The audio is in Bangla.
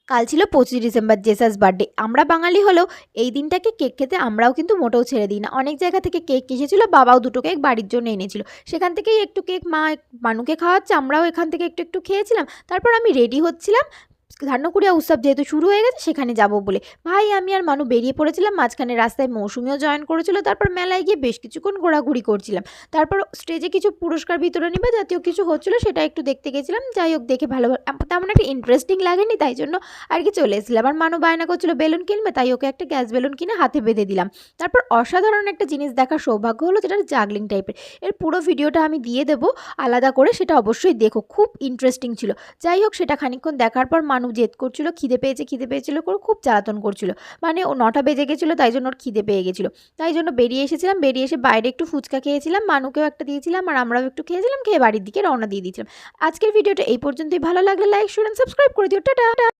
কাল ছিল 25 ডিসেম্বর, জেসাস বার্থডে। আমরা বাঙালি হলেও এই দিনটাকে কেক খেতে আমরাও কিন্তু মোটেও ছেড়ে দিই না। অনেক জায়গা থেকে কেক এসেছিল, বাবাও দুটো কেক বাড়ির জন্য এনেছিল। সেখান থেকেই একটু কেক মা মানুকে খাওয়াচ্ছে, আমরাও এখান থেকে একটু একটু খেয়েছিলাম। তারপর আমি রেডি হচ্ছিলাম ধান্যকুড়িয়া উৎসব যেহেতু শুরু হয়ে গেছে সেখানে যাব বলে। ভাই, আমি আর মানু বেরিয়ে পড়েছিলাম। মাঝখানে রাস্তায় মৌসুমিও জয়েন করেছিল। তারপর মেলায় গিয়ে বেশ কিছুক্ষণ ঘোরাঘুরি করছিলাম। তারপর স্টেজে কিছু পুরস্কার বিতরণী বা জাতীয় কিছু হচ্ছিলো, সেটা একটু দেখতে গেছিলাম। যাই হোক, দেখে ভালো তেমন একটা ইন্টারেস্টিং লাগেনি, তাই জন্য আর কি চলে এসেছিলাম। আর মানু বায়না করছিল বেলুন কিনবে, তাই ওকে একটা গ্যাস বেলুন কিনে হাতে বেঁধে দিলাম। তারপর অসাধারণ একটা জিনিস দেখার সৌভাগ্য হলো, যেটা জাগলিং টাইপের। এর পুরো ভিডিওটা আমি দিয়ে দেবো আলাদা করে, সেটা অবশ্যই দেখো, খুব ইন্টারেস্টিং ছিল। যাই হোক, সেটা খানিকক্ষণ দেখার পর মানু জেদ করছিল, খিদে পেয়েছিল করে খুব জ্বালাতন করছিল। মানে ও 9টা বেজে গেছিলো, তাই জন্য ওর খিদে পেয়ে গেছিলো। তাই জন্য বেরিয়ে এসেছিলাম। বেরিয়ে এসে বাইরে একটু ফুচকা খেয়েছিলাম, মানুকেও একটা দিয়েছিলাম, আর আমরাও একটু খেয়েছিলাম। খেয়ে বাড়ির দিকে রওনা দিয়ে দিয়েছিলাম। আজকের ভিডিওটা এই পর্যন্তই। ভালো লাগলে লাইক, শেয়ার এন্ড সাবস্ক্রাইব করে দিও। টাটা।